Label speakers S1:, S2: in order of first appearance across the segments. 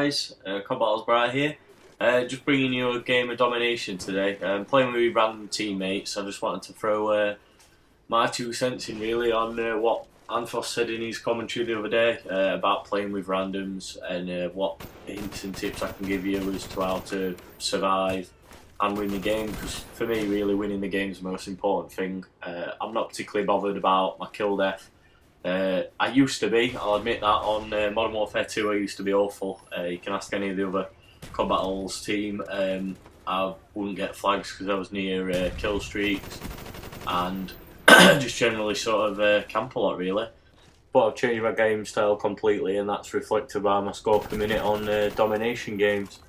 S1: guys, CoDBattles Bry here. Just bringing you a game of Domination today. Playing with random teammates. I just wanted to throw my 2 cents in really on what Anthos said in his commentary the other day about playing with randoms and what hints and tips I can give you as to how to survive and win the game, because for me really winning the game is the most important thing. I'm not particularly bothered about my kill death. I used to be, I'll admit that, on Modern Warfare 2 I used to be awful. You can ask any of the other CoDBattles team. I wouldn't get flags because I was near kill streaks and just generally sort of camp a lot really. But I've changed my game style completely, and that's reflected by my score per minute on Domination games.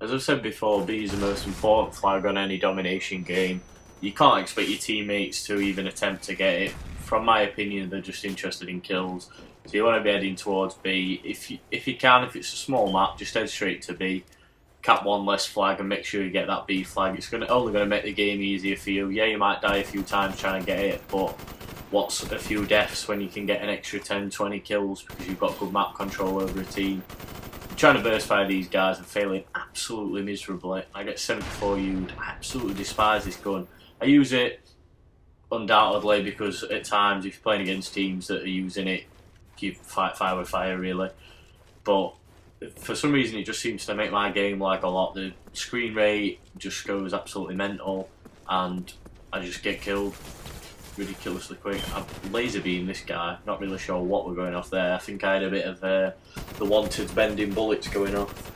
S1: As I've said before, B is the most important flag on any Domination game. You can't expect your teammates to even attempt to get it. From my opinion, they're just interested in kills. So you want to be heading towards B. If you can, if it's a small map, just head straight to B. Cap one less flag and make sure you get that B flag. It's only going to make the game easier for you. Yeah, you might die a few times trying to get it, but what's a few deaths when you can get an extra 10-20 kills because you've got good map control over a team. I'm trying to burst fire these guys and failing absolutely miserably. I get 74 U'd. I absolutely despise this gun. I use it undoubtedly because at times if you're playing against teams that are using it, you fight fire with fire really. But for some reason it just seems to make my game lag a lot. The screen rate just goes absolutely mental and I just get killed ridiculously quick. I've laser beamed this guy, not really sure what we're going off there. I think I had a bit of the wanted bending bullets going off.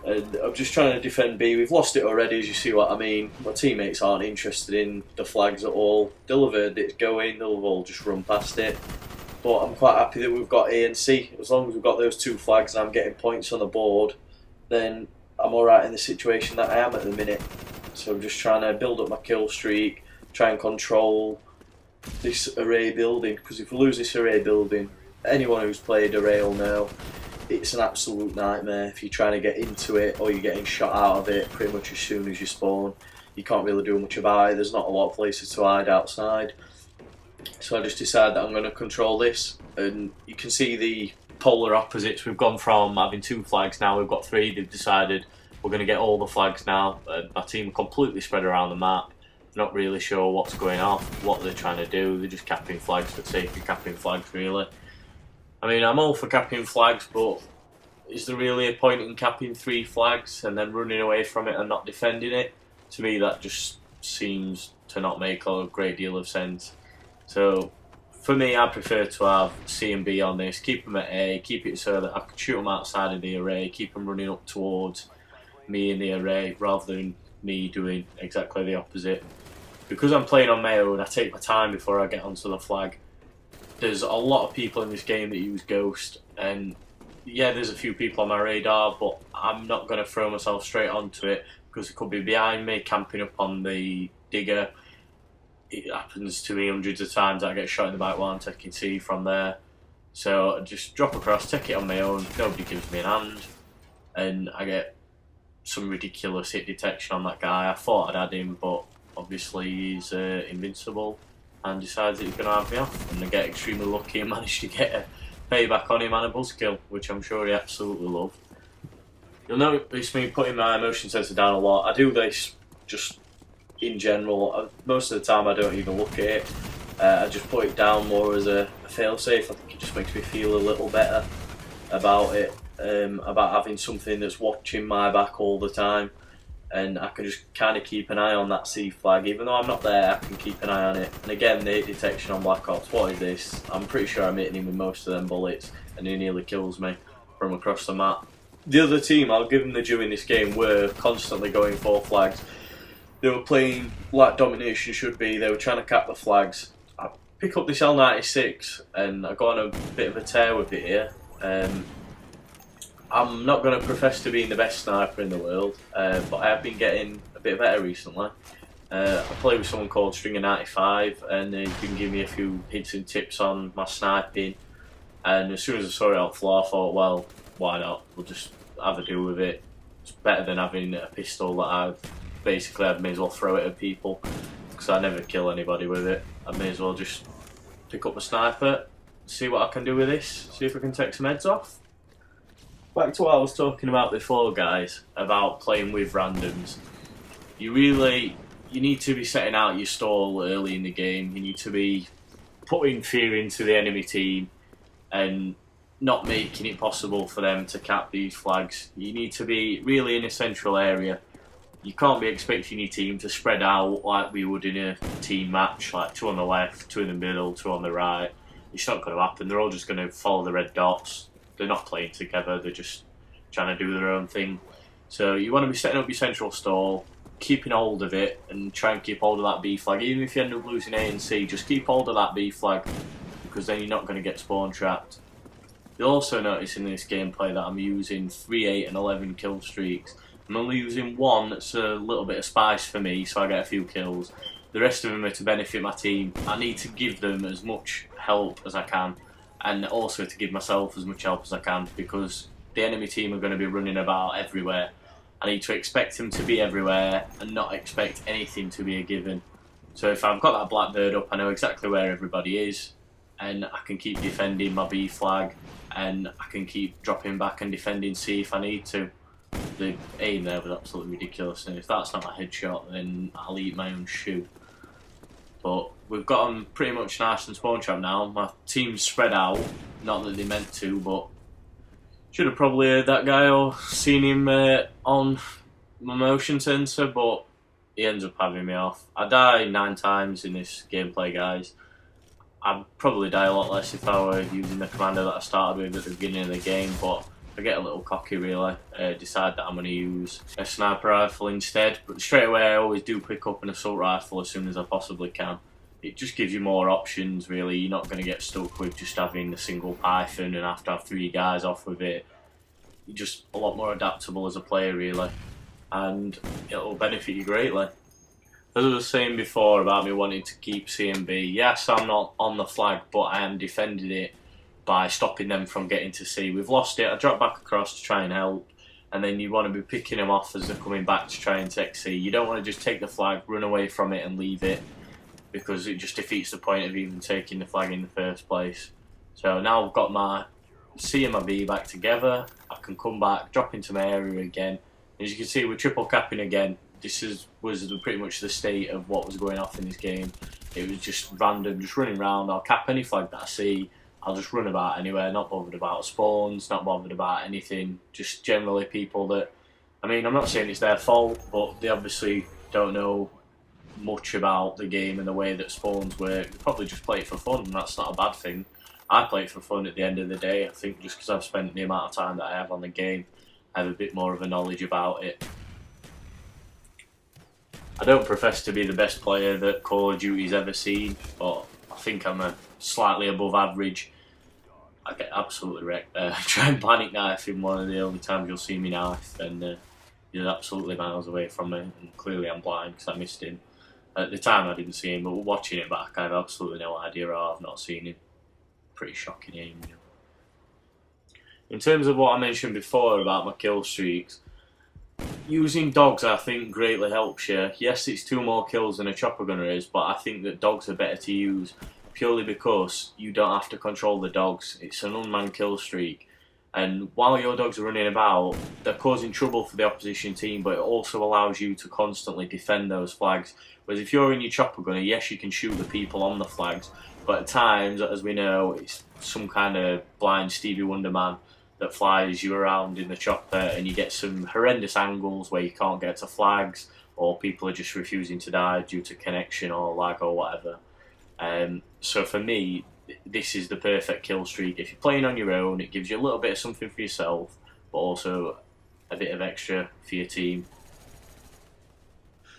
S1: And I'm just trying to defend B. We've lost it already, as you see what I mean. My teammates aren't interested in the flags at all. They'll have heard it's going, they'll have all just run past it. But I'm quite happy that we've got A and C. As long as we've got those two flags and I'm getting points on the board, then I'm alright in the situation that I am at the minute. So I'm just trying to build up my kill streak, try and control this array building, because if we lose this array building, anyone who's played array will know it's an absolute nightmare. If you're trying to get into it or you're getting shot out of it pretty much as soon as you spawn, you can't really do much about it. There's not a lot of places to hide outside. So I just decided that I'm going to control this, and you can see the polar opposites. We've gone from having 2 flags, now we've got 3. They've decided we're going to get all the flags now. Our team are completely spread around the map. Not really sure what's going on, what they're trying to do. They're just capping flags for the sake of capping flags really. I mean, I'm all for capping flags, but is there really a point in capping 3 flags and then running away from it and not defending it? To me that just seems to not make a great deal of sense. So for me, I prefer to have C and B on this, keep them at A, keep it so that I can shoot them outside of the array, keep them running up towards me in the array rather than me doing exactly the opposite. Because I'm playing on my own, I take my time before I get onto the flag. There's a lot of people in this game that use Ghost, and yeah, there's a few people on my radar, but I'm not going to throw myself straight onto it because it could be behind me, camping up on the digger. It happens to me hundreds of times that I get shot in the back while I'm taking C from there. So I just drop across, take it on my own, nobody gives me an hand, and I get some ridiculous hit detection on that guy. I thought I'd had him, but obviously he's invincible and decides that he's going to have me off, and I get extremely lucky and manage to get a payback on him and a buzzkill, which I'm sure he absolutely loved. You'll notice me putting my motion sensor down a lot. I do this just in general. Most of the time I don't even look at it. I just put it down more as a failsafe. I think it just makes me feel a little better about it, about having something that's watching my back all the time. And I can just kind of keep an eye on that C flag. Even though I'm not there, I can keep an eye on it. And again, the hit detection on Black Ops, what is this? I'm pretty sure I'm hitting him with most of them bullets, and he nearly kills me from across the map. The other team, I'll give them the due in this game, were constantly going for flags. They were playing like Domination should be. They were trying to cap the flags. I pick up this L96 and I got on a bit of a tear with it here. I'm not going to profess to being the best sniper in the world, but I have been getting a bit better recently. I play with someone called Stringer95, and he's been giving me a few hints and tips on my sniping. And as soon as I saw it on floor, I thought, well, why not? We'll just have a do with it. It's better than having a pistol that I may as well throw it at people, because I never kill anybody with it. I may as well just pick up a sniper, see what I can do with this, see if I can take some heads off. back to what I was talking about before, guys, about playing with randoms. You need to be setting out your stall early in the game. You need to be putting fear into the enemy team and not making it possible for them to cap these flags. You need to be really in a central area. You can't be expecting your team to spread out like we would in a team match, like 2 on the left, 2 in the middle, 2 on the right. It's not going to happen. They're all just going to follow the red dots. They're not playing together. They're just trying to do their own thing. So you want to be setting up your central stall, keeping hold of it, and try and keep hold of that B flag. Even if you end up losing A and C, just keep hold of that B flag, because then you're not going to get spawn trapped. You'll also notice in this gameplay that I'm using 3, 8 and 11 kill streaks. I'm only using one that's a little bit of spice for me, so I get a few kills. The rest of them are to benefit my team. I need to give them as much help as I can, and also to give myself as much help as I can, because the enemy team are going to be running about everywhere. I need to expect them to be everywhere and not expect anything to be a given. So if I've got that blackbird up, I know exactly where everybody is, and I can keep defending my B flag, and I can keep dropping back and defending C if I need to. The aim there was absolutely ridiculous, and if that's not a headshot, then I'll eat my own shoe. But we've got them pretty much nice and spawn trap now. My team's spread out, not that they meant to, but should have probably heard that guy or seen him on my motion sensor, but he ends up having me off. I die 9 times in this gameplay, guys. I'd probably die a lot less if I were using the commander that I started with at the beginning of the game, but I get a little cocky really, decide that I'm going to use a sniper rifle instead, but straight away I always do pick up an assault rifle as soon as I possibly can. It just gives you more options really. You're not going to get stuck with just having a single Python and have to have 3 guys off with it. You're just a lot more adaptable as a player really, and it'll benefit you greatly. As I was saying before about me wanting to keep CMB, yes, I'm not on the flag, but I am defending it by stopping them from getting to C. We've lost it. I dropped back across to try and help, and then you want to be picking them off as they're coming back to try and take C. You don't want to just take the flag, run away from it and leave it, because it just defeats the point of even taking the flag in the first place. So now I've got my C and my B back together, I can come back, drop into my area again. As you can see, we're triple capping again. This was pretty much the state of what was going off in this game. It was just random, just running around. I'll cap any flag that I see. I'll just run about anywhere, not bothered about spawns, not bothered about anything. Just generally people that, I mean, I'm not saying it's their fault, but they obviously don't know much about the game and the way that spawns work. They probably just play it for fun, and that's not a bad thing. I play it for fun at the end of the day. I think just because I've spent the amount of time that I have on the game, I have a bit more of a knowledge about it. I don't profess to be the best player that Call of Duty's ever seen, but I think I'm a slightly above average. I get absolutely wrecked there. Try and panic knife him one of the only times you'll see me knife, and he's absolutely miles away from me, and clearly I'm blind because I missed him. At the time I didn't see him, but watching it back I have absolutely no idea how I've not seen him. Pretty shocking aim, you know. In terms of what I mentioned before about my kill streaks, using dogs I think greatly helps you. Yes, it's 2 more kills than a chopper gunner is, but I think that dogs are better to use purely because you don't have to control the dogs. It's an unmanned kill streak, and while your dogs are running about, they're causing trouble for the opposition team, but it also allows you to constantly defend those flags. Whereas if you're in your chopper gunner, yes, you can shoot the people on the flags, but at times, as we know, it's some kind of blind Stevie Wonder man that flies you around in the chopper, and you get some horrendous angles where you can't get to flags, or people are just refusing to die due to connection or lag or whatever. So for me, this is the perfect kill streak. If you're playing on your own, it gives you a little bit of something for yourself, but also a bit of extra for your team.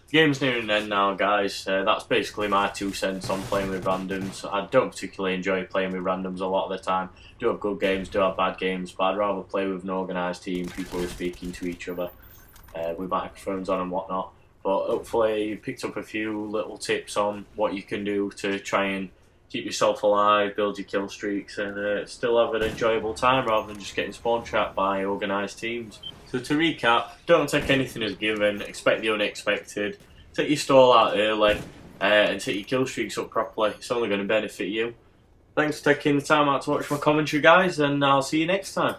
S1: The game's nearing an end now, guys. That's basically my 2 cents on playing with randoms. I don't particularly enjoy playing with randoms a lot of the time. Do have good games, do have bad games, but I'd rather play with an organised team, people who are speaking to each other, with microphones on and whatnot. But hopefully you picked up a few little tips on what you can do to try and keep yourself alive, build your kill streaks, and still have an enjoyable time rather than just getting spawn trapped by organised teams. So to recap, don't take anything as given, expect the unexpected, take your stall out early, and take your kill streaks up properly. It's only going to benefit you. Thanks for taking the time out to watch my commentary, guys, and I'll see you next time.